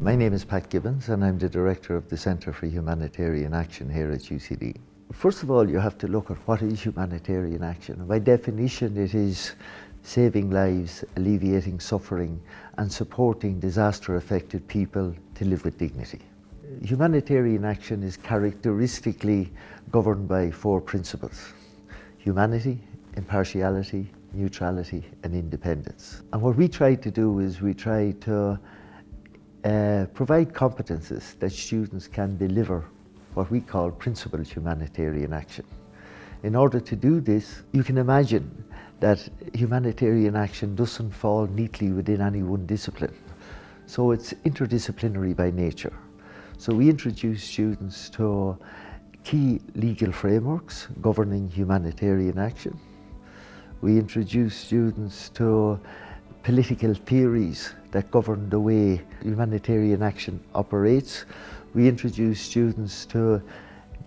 My name is Pat Gibbons and I'm the Director of the Centre for Humanitarian Action here at UCD. First of all, you have to look at what is humanitarian action. By definition, it is saving lives, alleviating suffering and supporting disaster-affected people to live with dignity. Humanitarian action is characteristically governed by four principles: humanity, impartiality, neutrality and independence. And what we try to do is we try to provide competences that students can deliver what we call principled humanitarian action. In order to do this, you can imagine that humanitarian action doesn't fall neatly within any one discipline. So it's interdisciplinary by nature. So we introduce students to key legal frameworks governing humanitarian action. We introduce students to political theories that govern the way humanitarian action operates. We introduce students to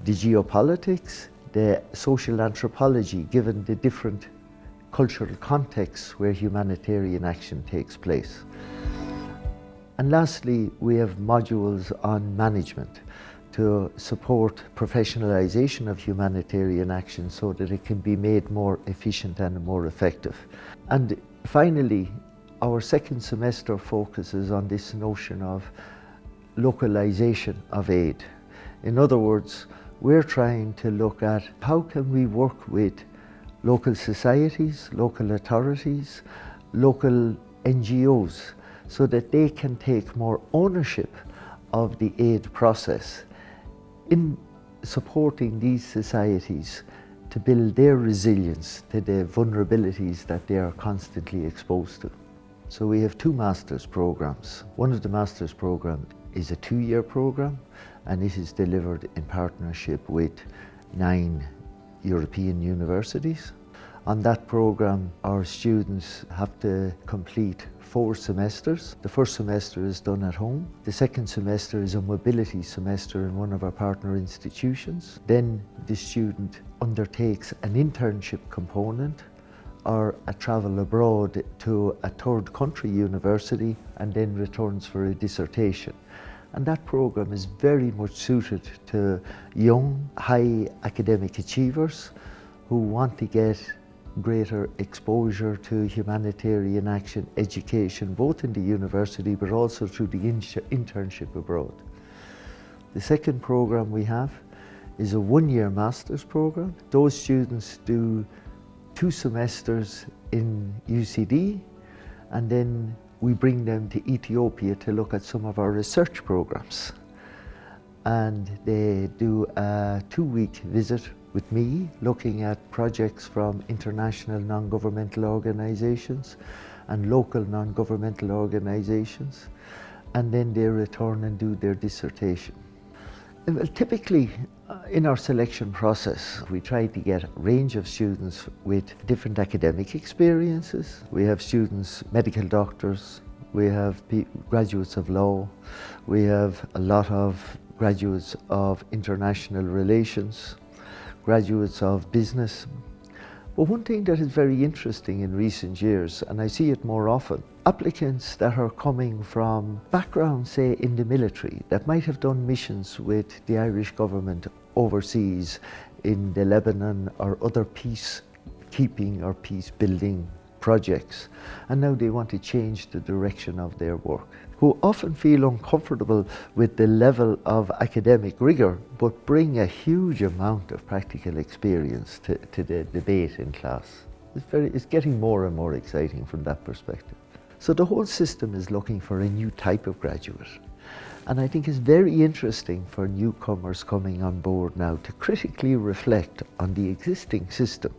the geopolitics, the social anthropology, given the different cultural contexts where humanitarian action takes place. And lastly, we have modules on management to support professionalization of humanitarian action so that it can be made more efficient and more effective. And finally, our second semester focuses on this notion of localization of aid. In other words, we're trying to look at how can we work with local societies, local authorities, local NGOs, so that they can take more ownership of the aid process in supporting these societies to build their resilience to the vulnerabilities that they are constantly exposed to. So we have two master's programs. One of the master's programs is a 2-year program, and it is delivered in partnership with 9 European universities. On that program, our students have to complete 4 semesters. The first semester is done at home. The second semester is a mobility semester in one of our partner institutions. Then the student undertakes an internship component or a travel abroad to a third country university and then returns for a dissertation. And that program is very much suited to young, high academic achievers who want to get greater exposure to humanitarian action education, both in the university but also through the internship abroad. The second program we have is a 1-year master's program. Those students do 2 semesters in UCD, and then we bring them to Ethiopia to look at some of our research programs. And they do a 2-week visit with me, looking at projects from international non-governmental organizations and local non-governmental organizations, and then they return and do their dissertation. Well, typically, in our selection process, we try to get a range of students with different academic experiences. We have students, medical doctors, we have graduates of law, we have a lot of graduates of international relations, graduates of business. But one thing that is very interesting in recent years, and I see it more often, applicants that are coming from backgrounds, say, in the military, that might have done missions with the Irish government overseas in the Lebanon or other peacekeeping or peace-building projects, and now they want to change the direction of their work, who often feel uncomfortable with the level of academic rigor, but bring a huge amount of practical experience to the debate in class. It's getting more and more exciting from that perspective. So the whole system is looking for a new type of graduate. And I think it's very interesting for newcomers coming on board now to critically reflect on the existing system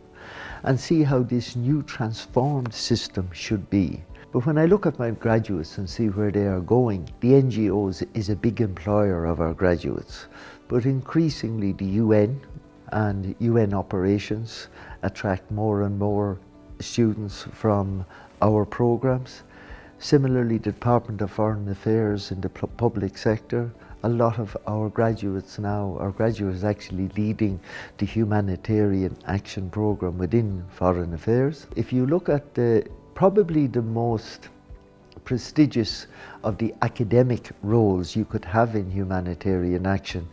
and see how this new transformed system should be. But when I look at my graduates and see where they are going, the NGOs is a big employer of our graduates, but increasingly the UN and UN operations attract more and more students from our programs. Similarly, the Department of Foreign Affairs in the public sector, a lot of our graduates now, our graduates actually leading the humanitarian action program within Foreign Affairs. If you look at probably the most prestigious of the academic roles you could have in humanitarian action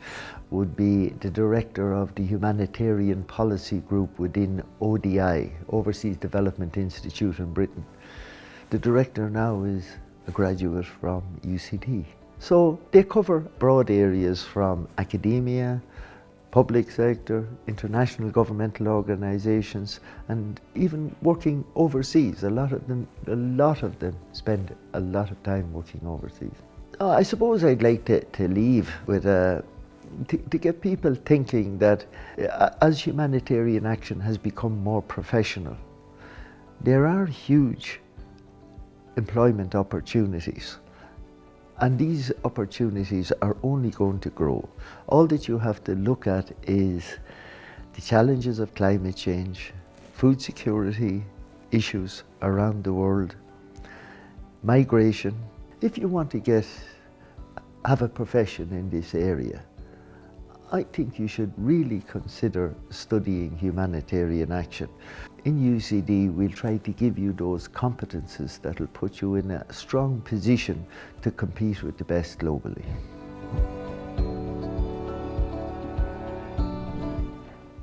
would be the director of the Humanitarian Policy Group within ODI, Overseas Development Institute in Britain. The director now is a graduate from UCD. So they cover broad areas from academia, public sector, international governmental organizations, and even working overseas. A lot of them spend a lot of time working overseas. I suppose I'd like to leave with to get people thinking that as humanitarian action has become more professional, there are huge employment opportunities. And these opportunities are only going to grow. All that you have to look at is the challenges of climate change, food security issues around the world, migration. If you want to have a profession in this area, I think you should really consider studying humanitarian action. In UCD, we'll try to give you those competences that will put you in a strong position to compete with the best globally.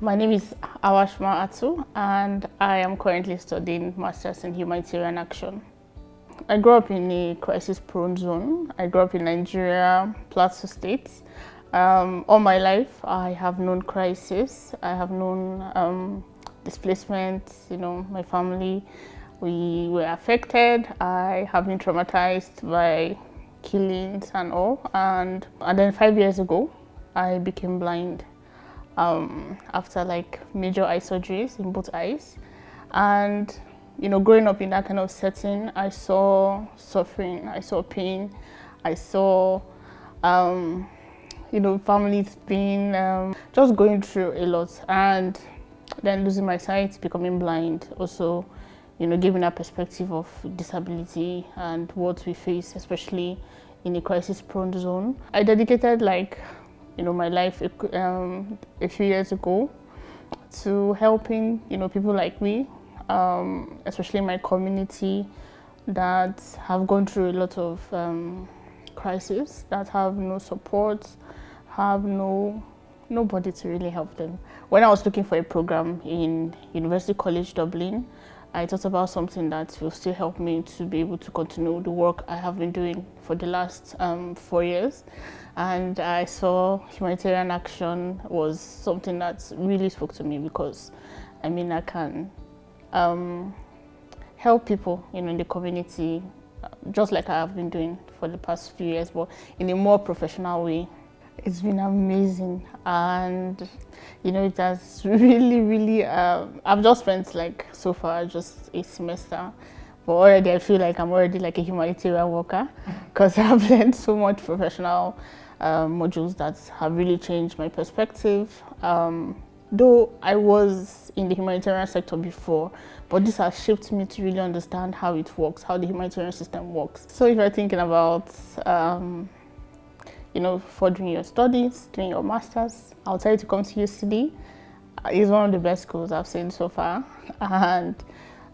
My name is Awashima Atu, and I am currently studying Masters in Humanitarian Action. I grew up in a crisis-prone zone. I grew up in Nigeria, Plateau State. All my life, I have known crisis. I have known displacement. You know, my family, we were affected. I have been traumatized by killings and all. And then 5 years ago, I became blind after like major eye surgeries in both eyes. And you know, growing up in that kind of setting, I saw suffering, I saw pain, I saw you know, families being just going through a lot, and then losing my sight, becoming blind, also, you know, giving a perspective of disability and what we face, especially in a crisis-prone zone. I dedicated, like, you know, my life a few years ago to helping, you know, people like me, especially in my community, that have gone through a lot of crisis, that have no support, have nobody to really help them. When I was looking for a program in University College Dublin, I thought about something that will still help me to be able to continue the work I have been doing for the last 4 years. And I saw humanitarian action was something that really spoke to me, because I mean, I can help people, you know, in the community, just like I have been doing for the past few years, but in a more professional way. It's been amazing, and you know, it has really I've just spent like so far just a semester, but already I feel like I'm already like a humanitarian worker, because I've learned so much professional modules that have really changed my perspective. Though I was in the humanitarian sector before, but this has shaped me to really understand how it works, how the humanitarian system works. So if you're thinking about you know, furthering your studies, doing your masters, I'll tell you to come to UCD. It's one of the best schools I've seen so far, and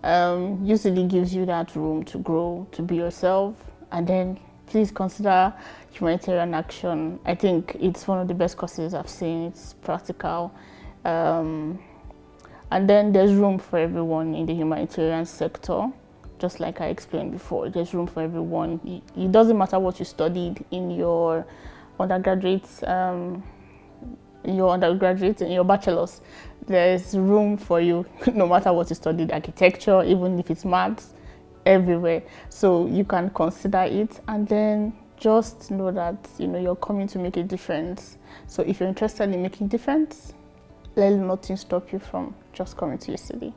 UCD gives you that room to grow, to be yourself, and then please consider humanitarian action. I think it's one of the best courses I've seen. It's practical, and then there's room for everyone in the humanitarian sector. Just like I explained before, there's room for everyone. It doesn't matter what you studied in your undergraduate, and your bachelor's. There's room for you, no matter what you studied, architecture, even if it's maths, everywhere. So you can consider it, and then just know that, you know, you're coming to make a difference. So if you're interested in making a difference, let nothing stop you from just coming to UCD.